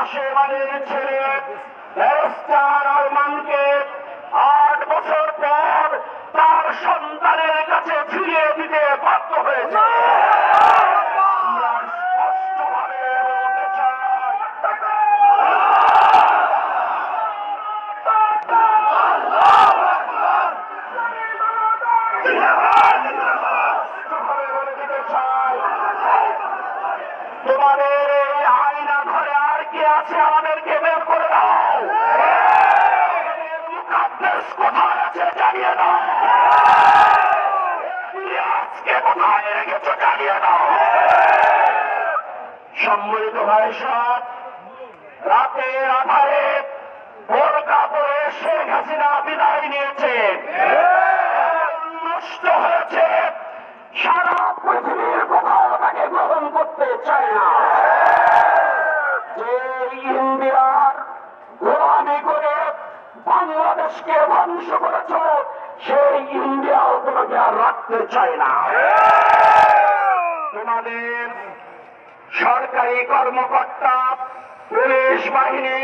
আশেমানের ছেলে ব্যারিস্টার আরমানকে 8 বছর পর তার সন্তানের কাছে ফিরিয়ে দিতে বাধ্য হয়েছে। আমরা স্পষ্টভাবে বলতে চাই, স্পষ্টভাবে বলে দিতে চাই, তোমাদের এই আয়না ঘরে আর কি আছে আমাদেরকে বের করে দাও। মুকাদ্দেস কোথায় আছে জানিয়ে দাও। আজকে কোথায় রেখেছো জানিয়ে দাও। সম্মিলিত ভাইসব, রাতের আধারে বোরকা পরে শেখ হাসিনা বিদায় নিয়েছে, নষ্ট হয়েছে, সারা পৃথিবীর কোথাও তাকে গ্রহণ করতে চায় না। যে ইন্ডিয়ার গোলামি করে বাংলাদেশকে ধ্বংস করেছ, সেই ইন্ডিয়াও তোমাকে আর রাখতে চায় না। তোমাদের সরকারি কর্মকর্তা, পুলিশ বাহিনী,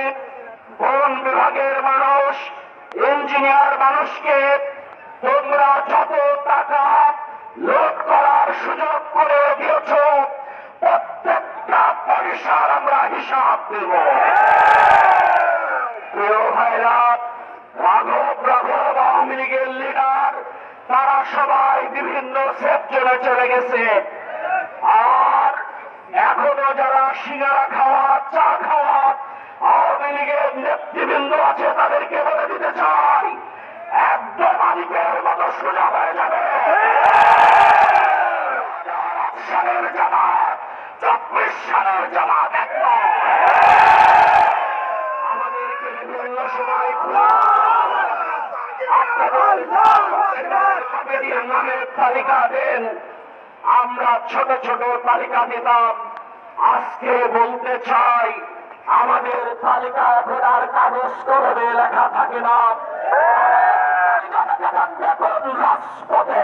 বন বিভাগের মানুষ, ইঞ্জিনিয়ার মানুষকে তোমরা যত টাকা লুট করার সুযোগ করে দিয়েছ, প্রত্যেকটা পয়সার আমরা হিসাব দেব। প্রিয় ভাইরা, রাঘব আওয়ামী লীগের লিডার, তারা সবাই বিভিন্ন সেক্টরে চলে গেছে। আর এখনো যারা সিঙ্গারা খাওয়া, চা খাওয়া আওয়ামী লীগের নেতৃবৃন্দ আছে, তাদেরকে বলে দিতে চাই, একদম মালিকের মতো সোজা হয়ে যাবে। সালের জামাত, 24 সালের জামাত একদম আমাদেরকে বিভিন্ন সময় আপনাদের নামের তালিকা দেন, আমরা ছোট ছোট তালিকা দিতাম। আজকে বলতে চাই, আমাদের তালিকা এখন আর কাগজ কলমে লেখা থাকে না, রাজপথে।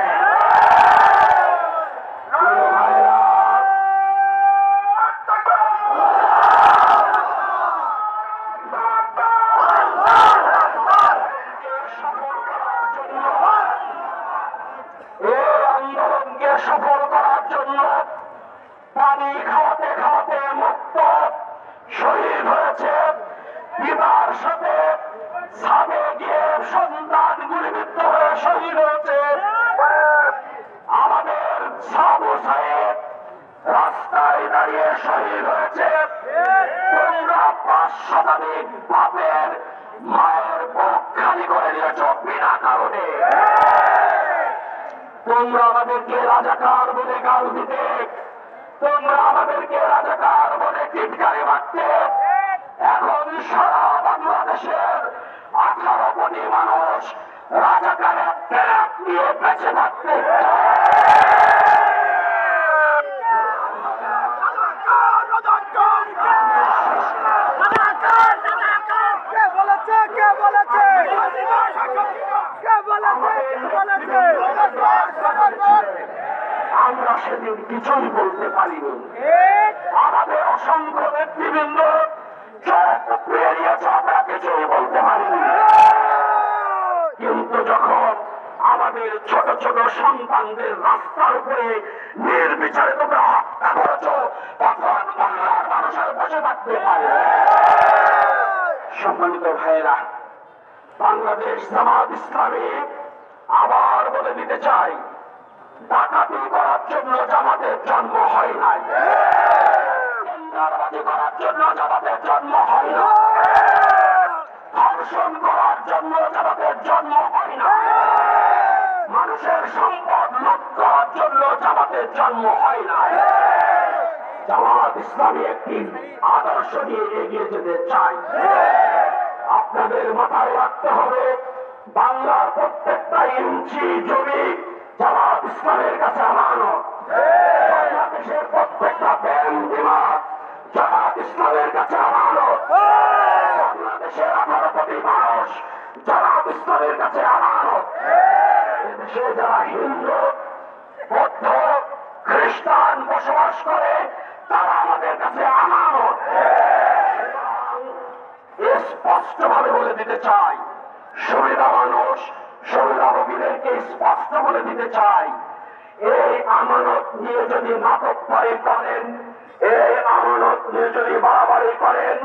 সফল করার জন্য পানি খাওয়াতে খাওয়াতে মুক্ত শহীদ হয়েছে, বিবার সাথে সামনে গিয়ে সন্তান গুলিবিদ্ধ হয়ে শহীদ হয়েছে। আমাদের সাবু সাহেব রাস্তায় দাঁড়িয়ে শহীদ হয়েছে। তোমরা 5 শতাধিক বাপের মায়ের বুক খালি করে দিয়েছ বিনা কারণে। তোমরা আমাদেরকে রাজাকার বলে গাল দিতে, তোমরা আমাদেরকে রাজাকার বলে টিটকারি মারতে। এখন সারা বাংলাদেশের 18 কোটি মানুষ রাজাকারের ট্যাগ নিয়ে বেঁচে থাকতে আমরা সেদিন কিছুই বলতে পারিনি। আমাদের অসংখ্য নেতৃবৃন্দ চোখ পেরিয়েছে, আমরা কিছুই বলতে পারিনি। কিন্তু যখন আমাদের ছোট ছোট সন্তানদের রাস্তার উপরে নির্বিচারে তোমরা হত্যা করেছ, তখন বাংলার মানুষের বসে থাকতে পারে। সম্মানিত ভাইয়েরা, বাংলাদেশ জামাত ইসলামী আবার বলে দিতে চাই, ডাকাতি করার জন্য জামাতের জন্ম হয় নাই, টেন্ডারবাজি করার জন্য জামাতের জন্ম হয় না, ধর্ষণ করার জন্য জামাতের জন্ম হয় না, মানুষের সম্পদ লুট করার জন্য জামাতের জন্ম হয় না। জামাত ইসলামী একটি আদর্শ নিয়ে এগিয়ে যেতে চাই। আপনাদের মাথায় রাখতে হবে, বাংলার প্রত্যেকটা ইঞ্চি জমি জামাত ইসলামের কাছে আমানত। বাংলাদেশের প্রত্যেকটা ব্যাংক বিমা জামাত ইসলামের কাছে আমানত। বাংলাদেশের 18 কোটি মানুষ জামাত ইসলামের কাছে আমানত। এদেশে যারা হিন্দু, বৌদ্ধ, খ্রিস্টান বসবাস করে, তারা আমাদের কাছে আমানত। স্পষ্টভাবে বলে দিতে চাই, সুবিধা মানুষ সুবিধাভোগীদেরকে স্পষ্ট বলে দিতে চাই, এই আমানত নিয়ে যদি নাটকবাড়ি করেন, এই আমানত নিয়ে যদি বাড়াবাড়ি করেন,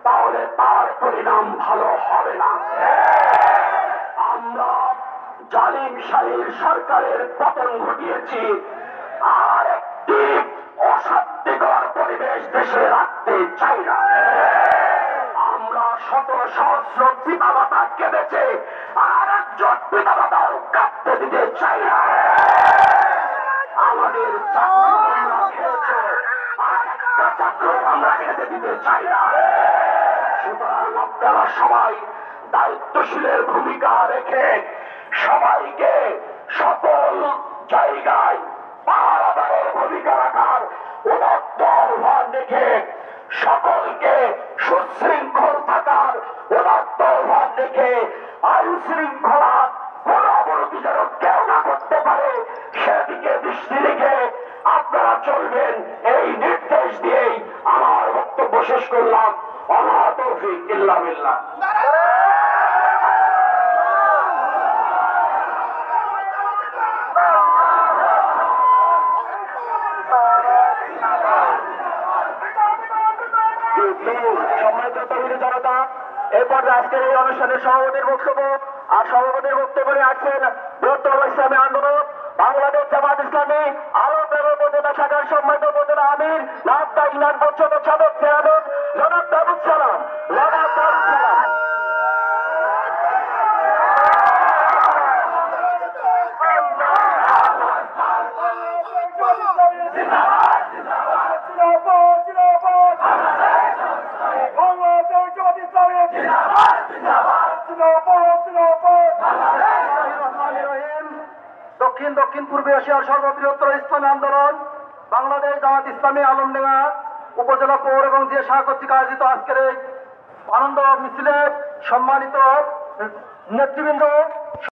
তাহলে তার পরিণাম ভালো হবে না। আমরা জালিম শাহীর সরকারের পতন ঘটিয়েছি, আর একটি অশান্তিকর পরিবেশ দেশে রাখতে চাই না। আমরা শত সহস্র পিতামাতা কেঁদেছে, আর একজন পিতামাতাও কাঁদতে দিতে চাই না। আমাদের চাকরি আমরা খেয়েছে, আর একটা চাকরি আমরা খেতে দিতে চাই না। সুতরাং আপনারা সবাই দায়িত্বশীলের ভূমিকা রেখে সবাইকে সকল জায়গায় পাহারাদারের ভূমিকা রাখার উদাত্ত আহ্বান রেখে সকলকে সুশৃঙ্খল থাকার উদাত্ত আহ্বান রেখে আইন শৃঙ্খলা কোন অবনতি যেন কেউ না করতে পারে সেদিকে দৃষ্টি রেখে আপনারা চলবেন, এই নির্দেশ দিয়েই আমার বক্তব্য শেষ করলাম। ওমা তৌফিক ইল্লা বিল্লাহ। সম্মানিত তরুণী জনতা, এরপর আজকের এই অনুষ্ঠানের সভাপতির বক্তব্য, আর সভাপতির বক্তব্য নিয়ে আসছেন বৃহত্তর ইসলামী আন্দোলন বাংলাদেশ জামাত ইসলামী আরব উপজেলা শাখার সম্মানিত উপজেলা আমির নাগদা ইউনিয়ন পরিষদ সাবেক চেয়ারম্যান জনাব দাবুদ সালাম। দক্ষিণ পূর্ব এশিয়ার সর্ববৃহত্তর ইসলামী আন্দোলন বাংলাদেশ জামাত ইসলামী আলমডাঙ্গা উপজেলা পৌর এবং যে শাখা কর্তৃক আয়োজিত আজকের এই আনন্দ মিছিলে সম্মানিত নেতৃবৃন্দ,